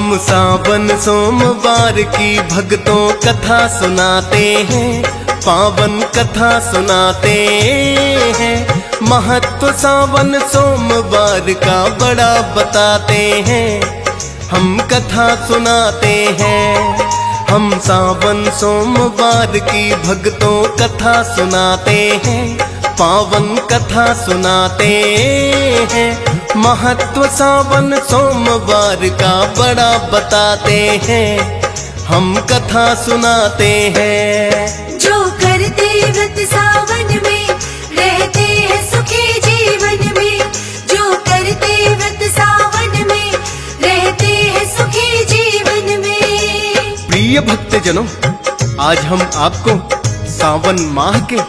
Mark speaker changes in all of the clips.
Speaker 1: हम सावन सोमवार की भक्तों कथा सुनाते हैं, पावन कथा सुनाते हैं। महत्व सावन सोमवार का बड़ा बताते हैं, हम कथा सुनाते हैं। हम सावन सोमवार की भक्तों कथा सुनाते हैं, पावन कथा सुनाते हैं। महत्व सावन सोमवार का बड़ा बताते हैं, हम कथा सुनाते हैं।
Speaker 2: जो करते व्रत सावन में रहते हैं सुखी जीवन में, जो करते व्रत सावन में रहते हैं सुखी जीवन में।
Speaker 1: प्रिय भक्तजनों, आज हम आपको सावन माह के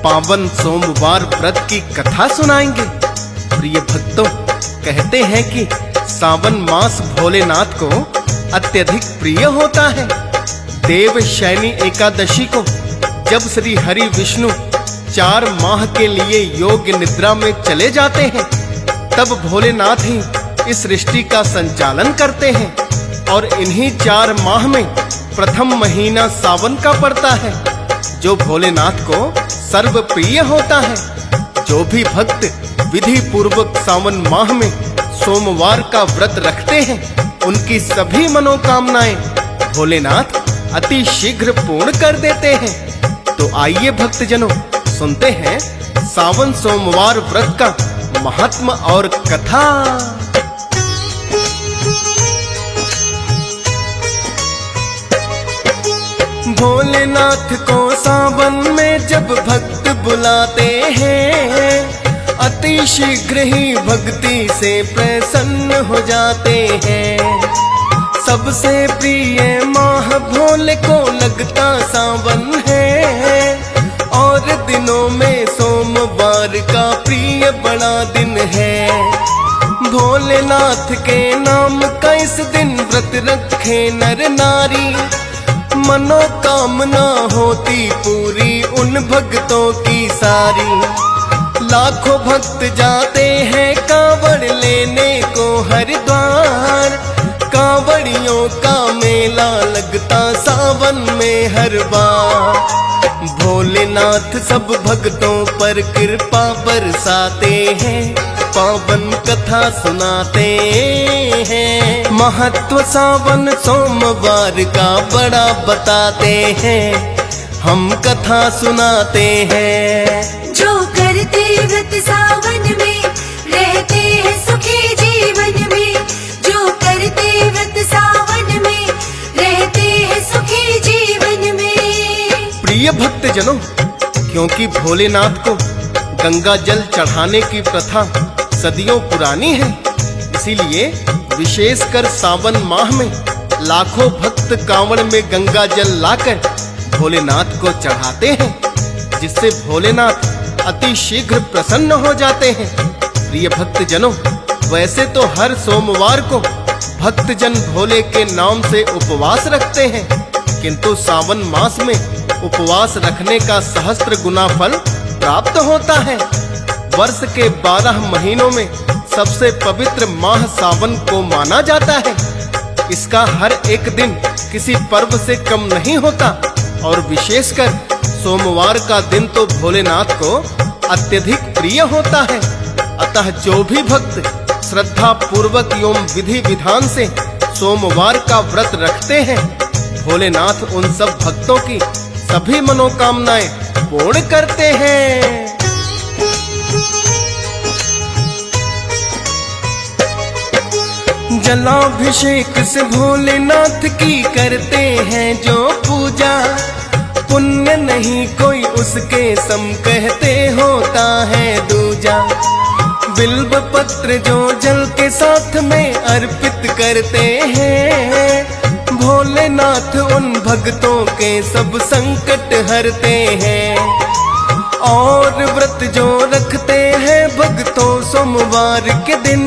Speaker 1: पावन सोमवार व्रत की कथा सुनाएंगे। प्रिय भक्तों, कहते हैं कि सावन मास भोलेनाथ को अत्यधिक प्रिय होता है। देव शयनी एकादशी को जब श्री हरि विष्णु 4 माह के लिए योग निद्रा में चले जाते हैं, तब भोलेनाथ ही इस सृष्टि का संचालन करते हैं। और इन्हीं 4 माह में प्रथम महीना सावन का पड़ता है, जो भोलेनाथ को सर्व प्रिय होता है। जो भी भक्त विधि पूर्वक सावन माह में सोमवार का व्रत रखते हैं, उनकी सभी मनोकामनाएं भोलेनाथ अति शीघ्र पूर्ण कर देते हैं। तो आइए भक्तजनों, सुनते हैं सावन सोमवार व्रत का महात्म और कथा। भोलेनाथ को सावन में जब भक्त बुलाते हैं, अति शीघ्र ही भक्ति से प्रसन्न हो जाते हैं। सबसे प्रिय माह भोले को लगता सावन है, और दिनों में सोमवार का प्रिय बड़ा दिन है। भोलेनाथ के नाम का इस दिन व्रत रखे नर नारी, मनोकामना होती पूरी उन भक्तों की सारी। लाखों भक्त जाते हैं कांवड़ लेने को हरिद्वार, कांवड़ियों का मेला लगता सावन में हर बार। भोलेनाथ सब भक्तों पर कृपा बरसाते हैं, पावन कथा सुनाते हैं। महत्व सावन सोमवार का बड़ा बताते हैं, हम कथा सुनाते हैं।
Speaker 2: जो करते व्रत सावन में रहते हैं सुखी जीवन में, जो करते व्रत सावन में रहते हैं सुखी जीवन में।
Speaker 1: प्रिय भक्तजनों, क्योंकि भोलेनाथ को गंगा जल चढ़ाने की प्रथा सदियों पुरानी है, इसीलिए विशेषकर सावन माह में लाखों भक्त कांवड़ में गंगा जल लाकर भोलेनाथ को चढ़ाते हैं, जिससे भोलेनाथ अति शीघ्र प्रसन्न हो जाते हैं। प्रिय भक्तजनों, वैसे तो हर सोमवार को भक्तजन भोले के नाम से उपवास रखते हैं, किंतु सावन मास में उपवास रखने का सहस्त्र गुना फल प्राप्त होता है। वर्ष के 12 महीनों में सबसे पवित्र माह सावन को माना जाता है। इसका हर एक दिन किसी पर्व से कम नहीं होता, और विशेषकर सोमवार का दिन तो भोलेनाथ को अत्यधिक प्रिय होता है। अतः जो भी भक्त श्रद्धा पूर्वक एवं विधि विधान से सोमवार का व्रत रखते हैं, भोलेनाथ उन सब भक्तों की सभी मनोकामनाएं पूर्ण करते हैं। जलाभिषेक से भोलेनाथ की करते हैं जो पूजा, पुण्य नहीं कोई उसके सम कहते होता है दूजा। बिल्व पत्र जो जल के साथ में अर्पित करते हैं, भोलेनाथ उन भक्तों के सब संकट हरते हैं। और व्रत जो रखते हैं भक्तों सोमवार के दिन,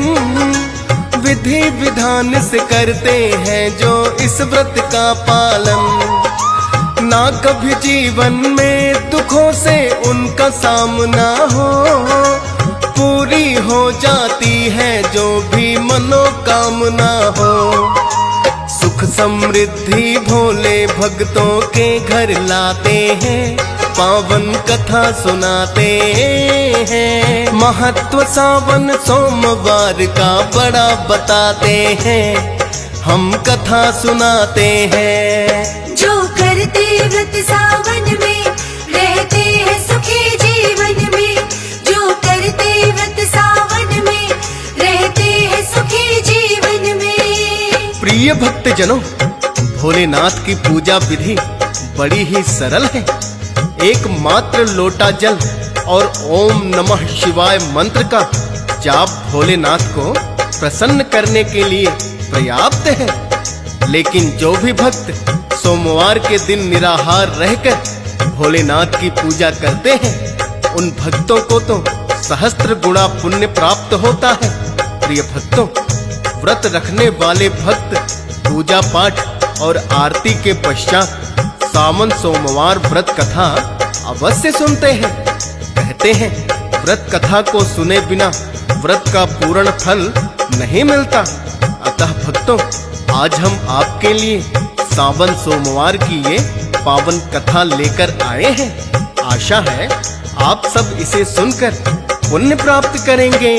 Speaker 1: विधि विधान से करते हैं जो इस व्रत का पालन। ना कभी जीवन में दुखों से उनका सामना हो, पूरी हो जाती है जो भी मनोकामना हो। समृद्धि भोले भक्तों के घर लाते हैं, पावन कथा सुनाते हैं। महत्व सावन सोमवार का बड़ा बताते हैं, हम कथा सुनाते हैं।
Speaker 2: जो करते व्रत सावन में रहते हैं सुखी जीवन में, जो करते व्रत सावन में रहते हैं सुखी जीवन में।
Speaker 1: प्रिय भक्तजनों, भोलेनाथ की पूजा विधि बड़ी ही सरल है। एक मात्र लोटा जल और ओम नमः शिवाय मंत्र का जाप भोलेनाथ को प्रसन्न करने के लिए पर्याप्त है। लेकिन जो भी भक्त सोमवार के दिन निराहार रहकर भोलेनाथ की पूजा करते हैं, उन भक्तों को तो सहस्त्र गुणा पुण्य प्राप्त होता है। प्रिय भक्तों, व्रत रखने वाले भक्त पूजा पाठ और आरती के पश्चात सावन सोमवार व्रत कथा अवश्य सुनते हैं। कहते हैं व्रत कथा को सुने बिना व्रत का पूर्ण फल नहीं मिलता। अतः भक्तों, आज हम आपके लिए सावन सोमवार की ये पावन कथा लेकर आए हैं। आशा है आप सब इसे सुनकर पुण्य प्राप्त करेंगे।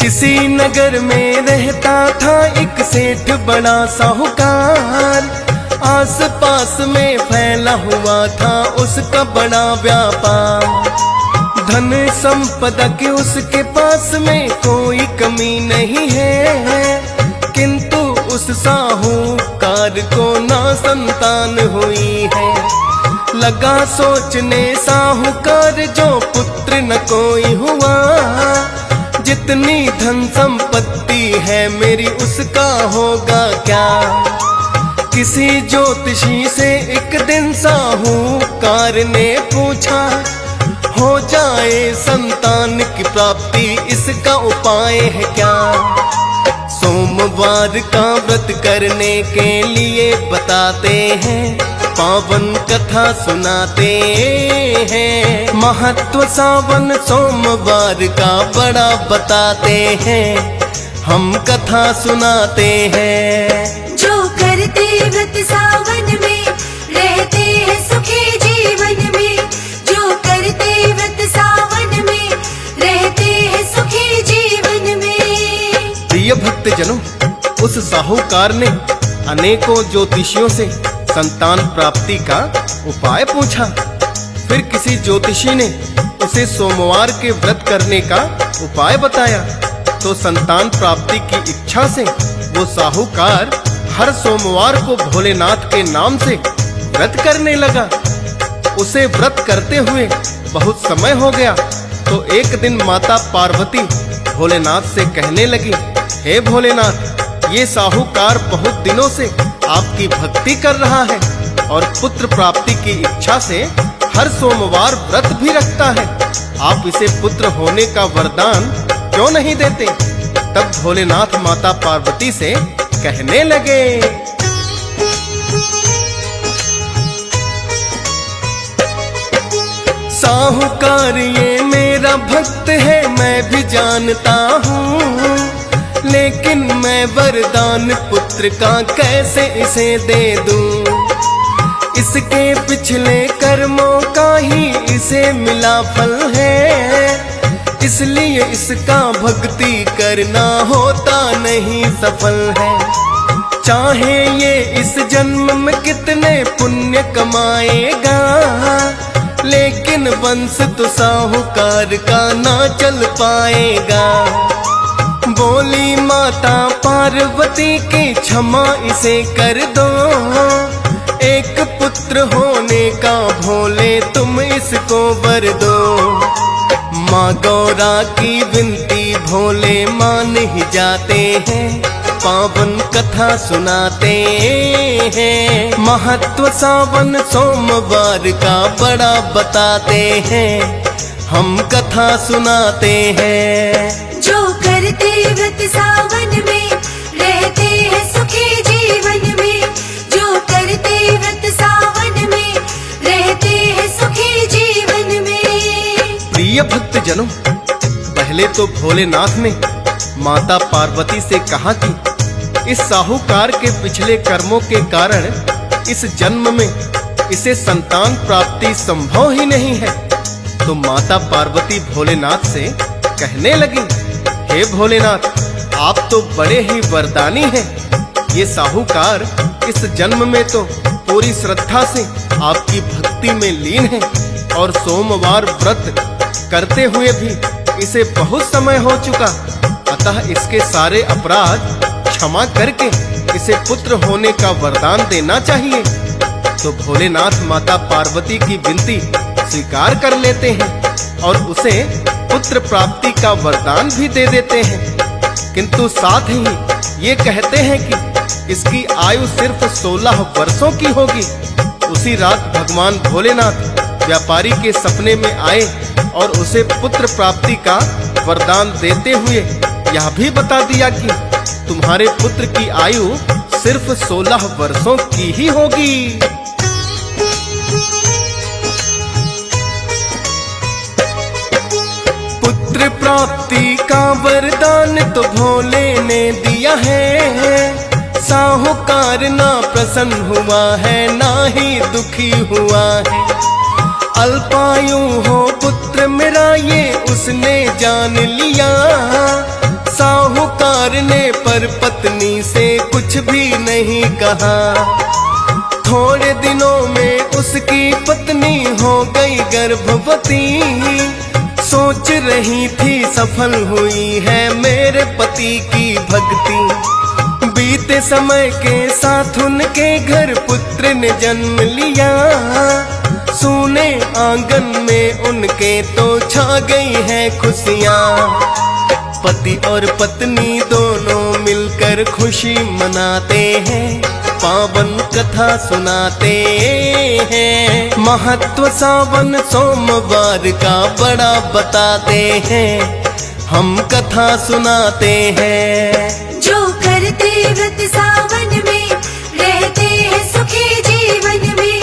Speaker 1: किसी नगर में रहता था एक सेठ बड़ा साहूकार, आस पास में फैला हुआ था उसका बड़ा व्यापार। धन संपदा की उसके पास में कोई कमी नहीं है, किंतु उस साहूकार को ना संतान हुई है। लगा सोचने साहूकार जो पुत्र न कोई हुआ, जितनी धन संपत्ति है मेरी उसका होगा क्या। किसी ज्योतिषी से एक दिन साहूकार ने पूछा, हो जाए संतान की प्राप्ति इसका उपाय है क्या। सोमवार का व्रत करने के लिए बताते हैं, पावन कथा सुनाते हैं। महत्व सावन सोमवार का बड़ा बताते हैं, हम कथा सुनाते हैं।
Speaker 2: जो करते व्रत सावन में रहते हैं सुखी जीवन में, जो करते व्रत सावन में रहते हैं सुखी जीवन में।
Speaker 1: प्रिय भक्तजनों, उस साहूकार ने अनेकों ज्योतिषियों से संतान प्राप्ति का उपाय पूछा। फिर किसी ज्योतिषी ने उसे सोमवार के व्रत करने का उपाय बताया, तो संतान प्राप्ति की इच्छा से वो साहूकार हर सोमवार को भोलेनाथ के नाम से व्रत करने लगा। उसे व्रत करते हुए बहुत समय हो गया, तो एक दिन माता पार्वती भोलेनाथ से कहने लगी, हे भोलेनाथ, ये साहूकार बहुत दिनों से आपकी भक्ति कर रहा है और पुत्र प्राप्ति की इच्छा से हर सोमवार व्रत भी रखता है। आप इसे पुत्र होने का वरदान क्यों नहीं देते। तब भोलेनाथ माता पार्वती से कहने लगे, साहूकार ये मेरा भक्त है मैं भी जानता हूँ, लेकिन मैं वरदान पुत्र का कैसे इसे दे दूं। इसके पिछले कर्मों का ही इसे मिला फल है, इसलिए इसका भक्ति करना होता नहीं सफल है। चाहे ये इस जन्म में कितने पुण्य कमाएगा, लेकिन वंश तो साहूकार का ना चल पाएगा। बोली माता पार्वती की क्षमा इसे कर दो, एक पुत्र होने का भोले तुम इसको वर दो। माँ गौरा की विनती भोले मान ही जाते हैं, पावन कथा सुनाते हैं। महत्व सावन सोमवार का बड़ा बताते हैं, हम कथा सुनाते हैं।
Speaker 2: जो करते व्रत सावन में रहते हैं सुखी जीवन में, जो करते व्रत सावन में रहते हैं सुखी जीवन में।
Speaker 1: प्रिय भक्तजनों, पहले तो भोलेनाथ ने माता पार्वती से कहा कि इस साहूकार के पिछले कर्मों के कारण इस जन्म में इसे संतान प्राप्ति संभव ही नहीं है। तो माता पार्वती भोलेनाथ से कहने लगी, हे भोलेनाथ, आप तो बड़े ही वरदानी हैं। ये साहूकार इस जन्म में तो पूरी श्रद्धा से आपकी भक्ति में लीन है और सोमवार व्रत करते हुए भी इसे बहुत समय हो चुका, अतः इसके सारे अपराध क्षमा करके इसे पुत्र होने का वरदान देना चाहिए। तो भोलेनाथ माता पार्वती की विनती स्वीकार कर लेते हैं और उसे पुत्र प्राप्ति का वरदान भी दे देते हैं, किंतु साथ ही ये कहते हैं कि इसकी आयु सिर्फ 16 वर्षों की होगी। उसी रात भगवान भोलेनाथ व्यापारी के सपने में आए और उसे पुत्र प्राप्ति का वरदान देते हुए यह भी बता दिया कि तुम्हारे पुत्र की आयु सिर्फ 16 वर्षों की ही होगी। पुत्र प्राप्ति का वरदान तो भोले ने दिया है, साहूकार ना प्रसन्न हुआ है ना ही दुखी हुआ है। अल्पायु हो पुत्र मेरा ये उसने जान लिया, साहूकार ने पर पत्नी से कुछ भी नहीं कहा। थोड़े दिनों में उसकी पत्नी हो गई गर्भवती, सोच रही थी सफल हुई है मेरे पति की भक्ति। बीते समय के साथ उनके घर पुत्र ने जन्म लिया, सूने आंगन में उनके तो छा गई है खुशियाँ। पति और पत्नी दोनों मिलकर खुशी मनाते हैं, पावन कथा सुनाते हैं। महत्व सावन सोमवार का बड़ा बताते हैं, हम कथा सुनाते हैं।
Speaker 2: जो करते व्रत सावन में रहते हैं सुखी जीवन में,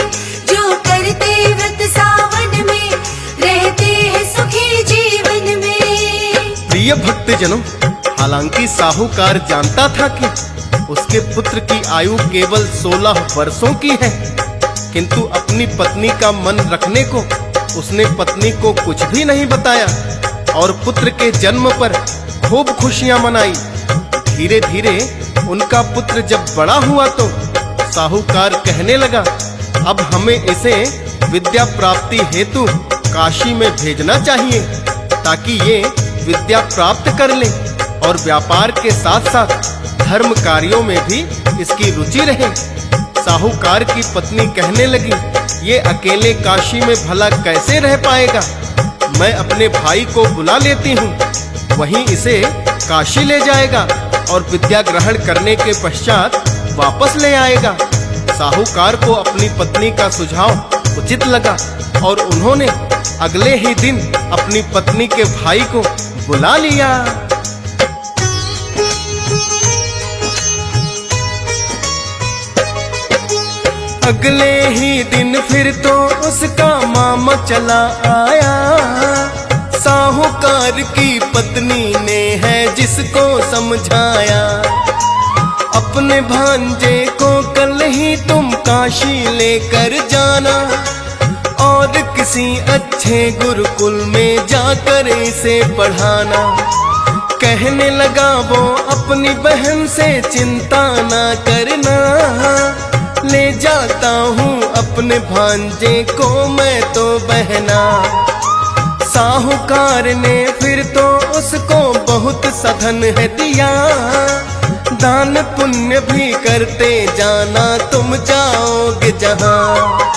Speaker 2: जो करते व्रत सावन में रहते हैं सुखी जीवन में।
Speaker 1: प्रिय भक्तजनों, हालांकि साहूकार जानता था कि उसके पुत्र की आयु केवल 16 वर्षों की है, किंतु अपनी पत्नी का मन रखने को उसने पत्नी को कुछ भी नहीं बताया और पुत्र के जन्म पर खूब खुशियां मनाई। धीरे धीरे उनका पुत्र जब बड़ा हुआ तो साहूकार कहने लगा, अब हमें इसे विद्या प्राप्ति हेतु काशी में भेजना चाहिए, ताकि ये विद्या प्राप्त कर ले और व्यापार के साथ साथ धर्म कार्यों में भी इसकी रुचि रहे। साहूकार की पत्नी कहने लगी, ये अकेले काशी में भला कैसे रह पाएगा, मैं अपने भाई को बुला लेती हूँ, वहीं इसे काशी ले जाएगा और विद्या ग्रहण करने के पश्चात वापस ले आएगा। साहूकार को अपनी पत्नी का सुझाव उचित लगा और उन्होंने अगले ही दिन अपनी पत्नी के भाई को बुला लिया। अगले ही दिन फिर तो उसका मामा चला आया, साहूकार की पत्नी ने है जिसको समझाया। अपने भांजे को कल ही तुम काशी लेकर जाना और किसी अच्छे गुरुकुल में जाकर इसे पढ़ाना। कहने लगा वो अपनी बहन से, चिंता ना करना, ले जाता हूँ अपने भांजे को मैं तो बहना। साहूकार ने फिर तो उसको बहुत सधन है दिया, दान पुण्य भी करते जाना तुम जाओगे जहाँ।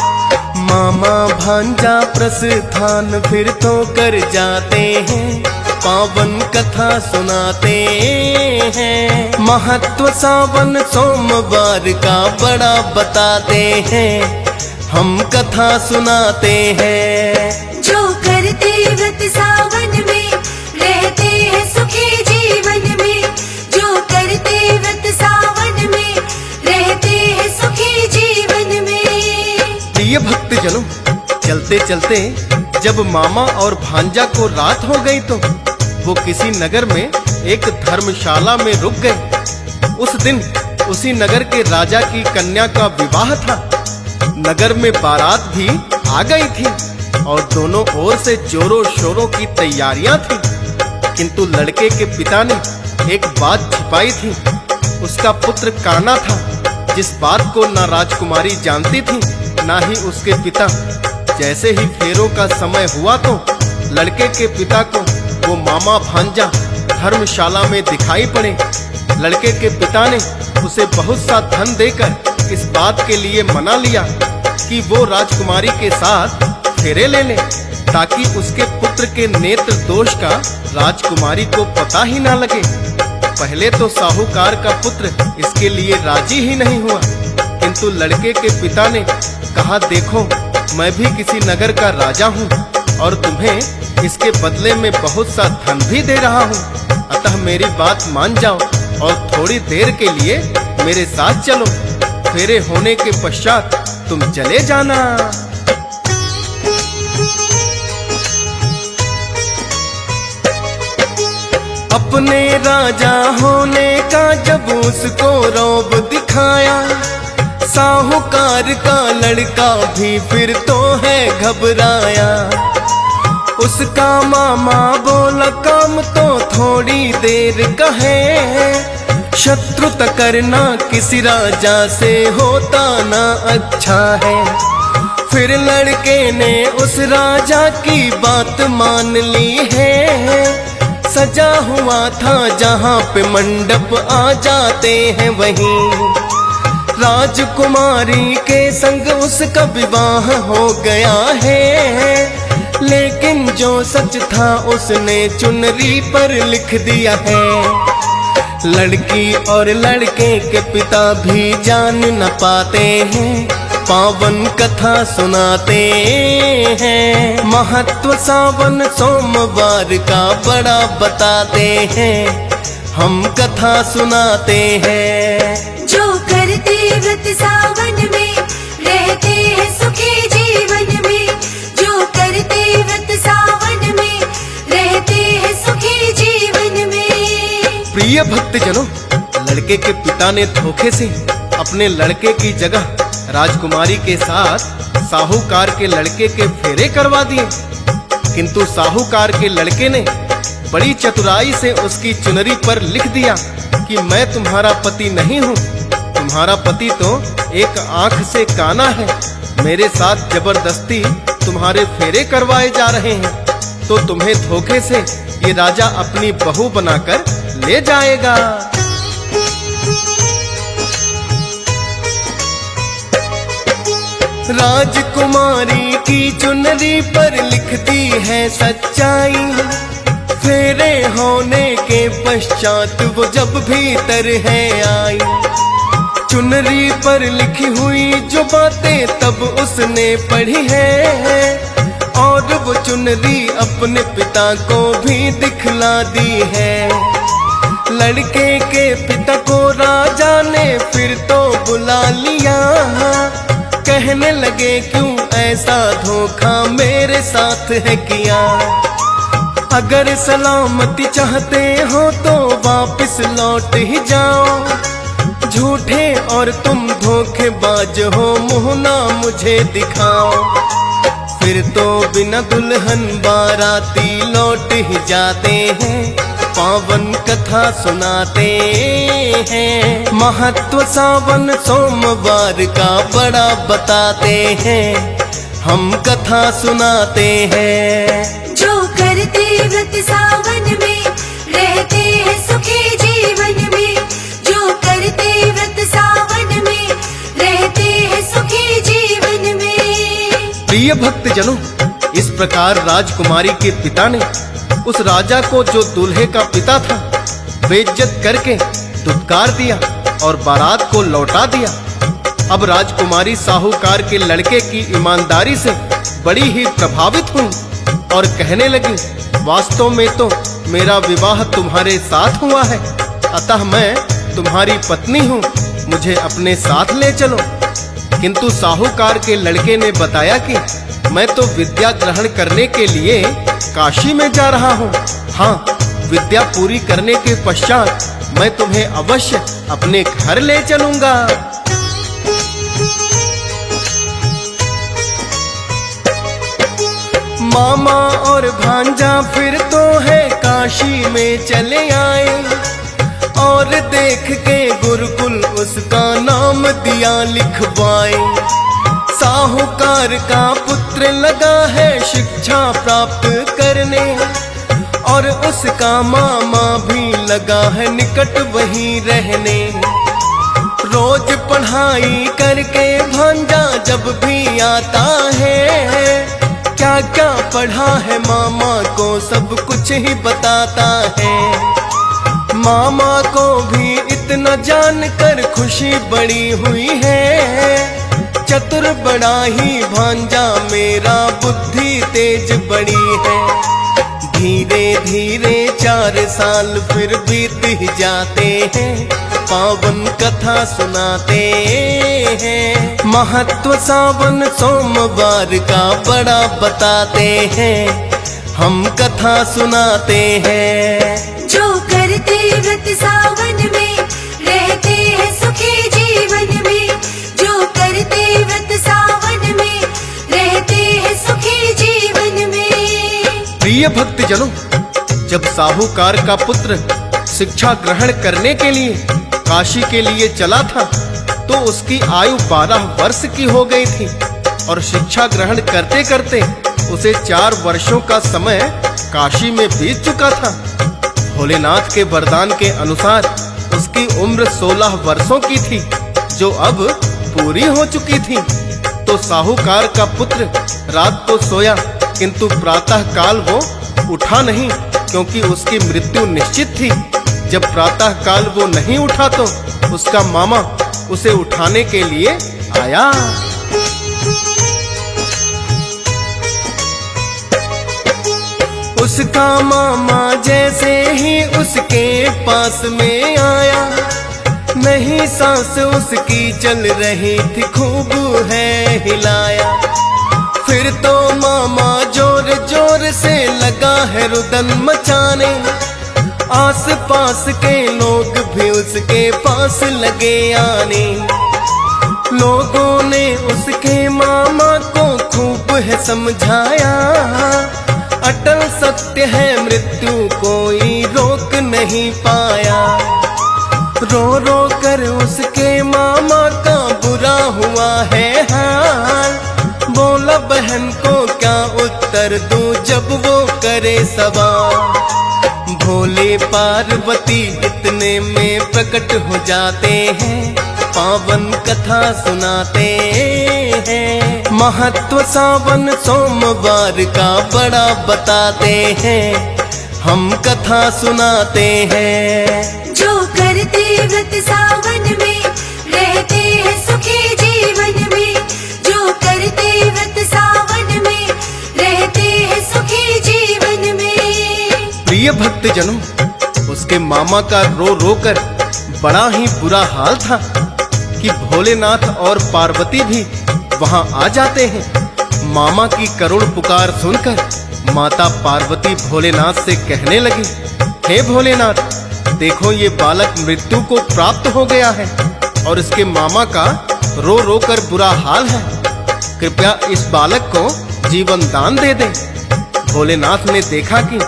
Speaker 1: मामा भांजा प्रस्थान फिर तो कर जाते हैं, पावन कथा सुनाते हैं। महत्व सावन सोमवार का बड़ा बताते हैं, हम कथा सुनाते हैं।
Speaker 2: जो करते व्रत सावन में रहते हैं सुखी जीवन में, जो करते व्रत सावन में रहते हैं सुखी जीवन में।
Speaker 1: प्रिय भक्तजनों, चलते चलते जब मामा और भांजा को रात हो गई तो वो किसी नगर में एक धर्मशाला में रुक गए। उस दिन उसी नगर के राजा की कन्या का विवाह था। नगर में बारात भी आ गई थी और दोनों ओर से जोरों शोरों की तैयारियां थी। किंतु लड़के के पिता ने एक बात छिपाई थी। उसका पुत्र काना था, जिस बात को ना राजकुमारी जानती थी ना ही उसके पिता। जैसे ही फेरों का समय हुआ तो लड़के के पिता को वो मामा भांजा धर्मशाला में दिखाई पड़े। लड़के के पिता ने उसे बहुत सा धन देकर इस बात के लिए मना लिया कि वो राजकुमारी के साथ फेरे ले ले, ताकि उसके पुत्र के नेत्र दोष का राजकुमारी को पता ही ना लगे। पहले तो साहूकार का पुत्र इसके लिए राजी ही नहीं हुआ, किंतु लड़के के पिता ने कहा, देखो मैं भी किसी नगर का राजा हूँ और तुम्हें इसके बदले में बहुत सा धन भी दे रहा हूँ। अतः मेरी बात मान जाओ और थोड़ी देर के लिए मेरे साथ चलो। फेरे होने के पश्चात तुम चले जाना। अपने राजा होने का जब उसको रौब दिखाया, साहूकार का लड़का भी फिर तो है घबराया। उसका मामा बोला, काम तो थोड़ी देर का है, शत्रुता करना किसी राजा से होता ना अच्छा है। फिर लड़के ने उस राजा की बात मान ली है। सजा हुआ था जहाँ पे मंडप आ जाते हैं वहीं राजकुमारी के संग उसका विवाह हो गया है। लेकिन जो सच था उसने चुनरी पर लिख दिया है। लड़की और लड़के के पिता भी जान न पाते हैं, पावन कथा सुनाते हैं। महत्व सावन सोमवार का बड़ा बताते हैं, हम कथा सुनाते हैं।
Speaker 2: जो करते व्रत सावन में रहते हैं सुखी जीवन में। जो करते व्रत सावन में रहते हैं सुखी जीवन में।
Speaker 1: प्रिय भक्तजनों, लड़के के पिता ने धोखे से अपने लड़के की जगह राजकुमारी के साथ साहूकार के लड़के के फेरे करवा दिए। किंतु साहूकार के लड़के ने बड़ी चतुराई से उसकी चुनरी पर लिख दिया कि मैं तुम्हारा पति नहीं हूँ, तुम्हारा पति तो एक आंख से काना है। मेरे साथ जबरदस्ती तुम्हारे फेरे करवाए जा रहे हैं, तो तुम्हें धोखे से ये राजा अपनी बहू बनाकर ले जाएगा। राजकुमारी की चुनरी पर लिखती है सच्चाई। फेरे होने के पश्चात वो जब भीतर है आई, चुनरी पर लिखी हुई जो बातें तब उसने पढ़ी है, और वो चुनरी अपने पिता को भी दिखला दी है। लड़के के पिता को राजा ने फिर तो बुला लिया, कहने लगे क्यों ऐसा धोखा मेरे साथ है किया। अगर सलामती चाहते हो तो वापस लौट ही जाओ। झूठे और तुम धोखेबाज हो, मुँह ना मुझे दिखाओ। फिर तो बिना दुल्हन बाराती लौट ही जाते हैं, पावन कथा सुनाते हैं। महत्व सावन सोमवार का बड़ा बताते हैं, हम कथा सुनाते हैं।
Speaker 2: जो करते व्रत सावन में रहते हैं सुखी जीवन में। जो करते व्रत सावन में रहते हैं सुखी जीवन में।
Speaker 1: प्रिय भक्तजनों, इस प्रकार राजकुमारी के पिता ने उस राजा को, जो दूल्हे का पिता था, बेइज्जत करके धुतकार दिया और बारात को लौटा दिया। अब राजकुमारी साहूकार के लड़के की ईमानदारी से बड़ी ही प्रभावित हुई और कहने लगी, वास्तव में तो मेरा विवाह तुम्हारे साथ हुआ है, अतः मैं तुम्हारी पत्नी हूँ, मुझे अपने साथ ले चलो। किंतु साहूकार के लड़के ने बताया कि मैं तो विद्या ग्रहण करने के लिए काशी में जा रहा हूँ। हाँ, विद्या पूरी करने के पश्चात मैं तुम्हें अवश्य अपने घर ले चलूंगा। मामा और भांजा फिर तो है काशी में चले आए और देख के गुरुकुल उसका नाम दिया लिखवाए। साहूकार का पुत्र लगा है शिक्षा प्राप्त करने और उसका मामा भी लगा है निकट वहीं रहने। रोज पढ़ाई करके भांजा जब भी आता है, क्या क्या पढ़ा है मामा को सब कुछ ही बताता है। मामा को भी इतना जानकर खुशी बड़ी हुई है, चतुर बड़ा ही भांजा मेरा, बुद्धि तेज बड़ी है। धीरे धीरे 4 साल फिर बीत ही जाते हैं, पावन कथा सुनाते हैं। महत्व सावन सोमवार का बड़ा बताते हैं, हम कथा सुनाते हैं।
Speaker 2: जो करते व्रत सावन में रहते हैं सुखी जीवन में। जो करते व्रत सावन में रहते हैं सुखी जीवन में।
Speaker 1: प्रिय भक्तजनों, जब साहूकार का पुत्र शिक्षा ग्रहण करने के लिए काशी के लिए चला था तो उसकी आयु 12 वर्ष की हो गई थी और शिक्षा ग्रहण करते करते उसे 4 वर्षों का समय काशी में बीत चुका था। भोलेनाथ के वरदान के अनुसार उसकी उम्र 16 वर्षों की थी, जो अब पूरी हो चुकी थी। तो साहूकार का पुत्र रात को सोया, किंतु प्रातः काल वो उठा नहीं, क्योंकि उसकी मृत्यु निश्चित थी। जब प्रातः काल वो नहीं उठा तो उसका मामा उसे उठाने के लिए आया। उसका मामा जैसे ही उसके पास में आया, नहीं सांस उसकी चल रही थी, खूब है हिलाया। फिर तो मामा जोर जोर से लगा है रुदन मचाने, आस पास के लोग भी उसके पास लगे आने। लोगों ने उसके मामा को खूब है समझाया, अटल सत्य है मृत्यु कोई रोक नहीं पाया। रो रो कर उसके मामा का बुरा हुआ है हाल, बोला बहन को क्या उत्तर दूं जब वो करे सवाल। भोले पार्वती इतने में प्रकट हो जाते हैं, पावन कथा सुनाते हैं। महत्व सावन सोमवार का बड़ा बताते हैं, हम कथा सुनाते हैं।
Speaker 2: जो करते व्रत सावन में रहते हैं सुखी जीवन में। जो करते व्रत सावन में रहते हैं सुखी जीवन में।
Speaker 1: प्रिय भक्तजनों, उसके मामा का रो रो कर बड़ा ही बुरा हाल था कि भोलेनाथ और पार्वती भी वहां आ जाते हैं। मामा की करुण पुकार सुनकर माता पार्वती भोलेनाथ से कहने लगी, हे भोलेनाथ, देखो ये बालक मृत्यु को प्राप्त हो गया है और इसके मामा का रो रो कर बुरा हाल है, कृपया इस बालक को जीवन दान दे दें। भोलेनाथ ने देखा कि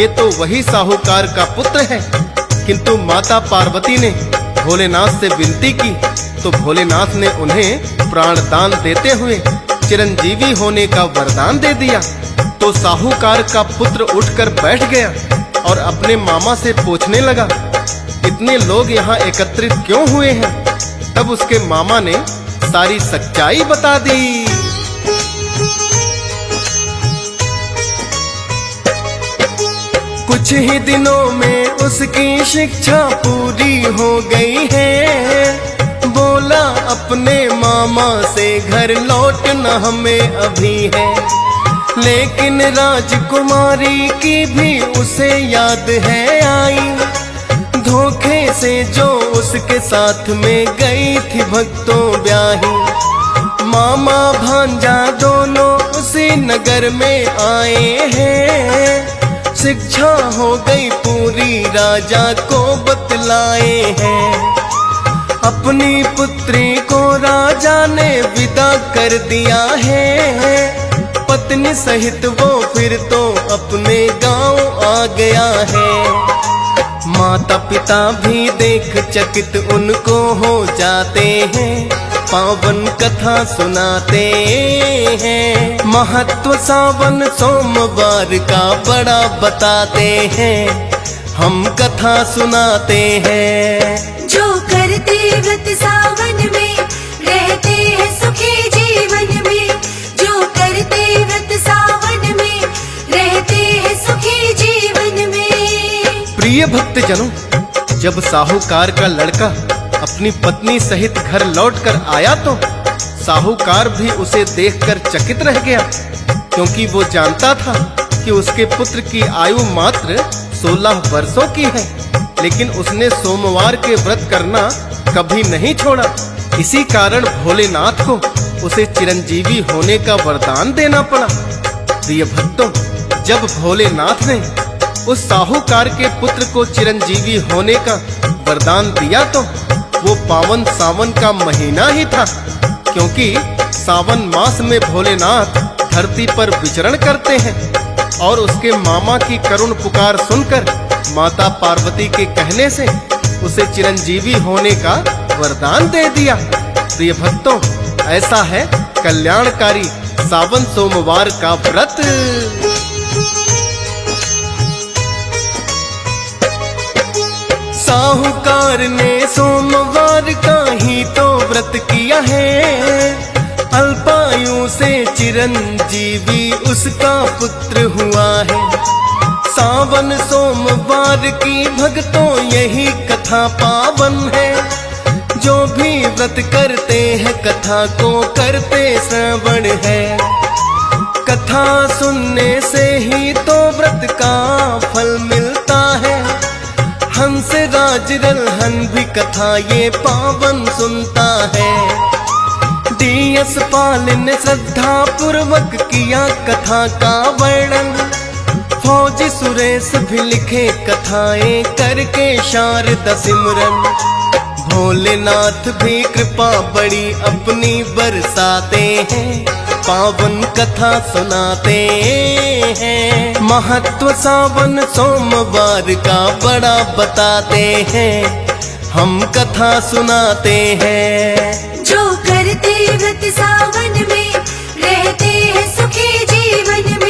Speaker 1: ये तो वही साहूकार का पुत्र है, किंतु माता पार्वती ने भोलेनाथ से विनती की तो भोलेनाथ ने उन्हें प्राणदान देते हुए चिरंजीवी होने का वरदान दे दिया। तो साहूकार का पुत्र उठकर बैठ गया और अपने मामा से पूछने लगा, इतने लोग यहाँ एकत्रित क्यों हुए हैं? तब उसके मामा ने सारी सच्चाई बता दी। कुछ ही दिनों में उसकी शिक्षा पूरी हो गई है। बोला अपने मामा से घर लौटना हमें अभी है, लेकिन राजकुमारी की भी उसे याद है आई, धोखे से जो उसके साथ में गई थी भक्तों ब्याही। मामा भांजा दोनों उसी नगर में आए हैं, शिक्षा हो गई पूरी राजा को बतलाए हैं। अपनी पुत्री को राजा ने विदा कर दिया है। पत्नी सहित वो फिर तो अपने गांव आ गया है। माता पिता भी देख चकित उनको हो जाते हैं। पावन कथा सुनाते हैं। महत्व सावन सोमवार का बड़ा बताते हैं। हम कथा सुनाते हैं।
Speaker 2: जो करते व्रत सावन में रहते हैं सुखी जीवन में। जो करते व्रत सावन में रहते हैं सुखी जीवन में।
Speaker 1: प्रिय भक्तजनों, जब साहूकार का लड़का अपनी पत्नी सहित घर लौटकर आया तो साहूकार भी उसे देखकर चकित रह गया, क्योंकि वो जानता था कि उसके पुत्र की आयु मात्र 16 वर्षों की है। लेकिन उसने सोमवार के व्रत करना कभी नहीं छोड़ा। इसी कारण भोलेनाथ को उसे चिरंजीवी होने का वरदान देना पड़ा। प्रिय भक्तों, जब भोलेनाथ ने उस साहूकार के पुत्र को चिरंजीवी होने का वरदान दिया तो वो पावन सावन का महीना ही था, क्योंकि सावन मास में भोलेनाथ धरती पर विचरण करते हैं। और उसके मामा की करुण पुकार सुनकर माता पार्वती के कहने से उसे चिरंजीवी होने का वरदान दे दिया। प्रिय भक्तों, ऐसा है कल्याणकारी सावन सोमवार का व्रत। साहूकार ने सोमवार का ही तो व्रत किया है। अल्पायु से चिरंजीवी उसका पुत्र हुआ है। सावन सोमवार की भक्तों यही कथा पावन है। जो भी व्रत करते हैं कथा को करते श्रवण है। कथा सुनने से ही तो व्रत का फल मिलता है। हंस राज रलहन भी कथा ये पावन सुनता है। DS पाल ने श्रद्धा पूर्वक किया कथा का वर्णन। फौजी सुरेश भी लिखे कथाएं करके शारदा सिमरन। भोलेनाथ भी कृपा बड़ी अपनी बरसाते हैं। पावन कथा सुनाते हैं। महत्व सावन सोमवार का बड़ा बताते हैं। हम कथा सुनाते हैं।
Speaker 2: जो करते व्रत सावन में रहते हैं सुखी जीवन में।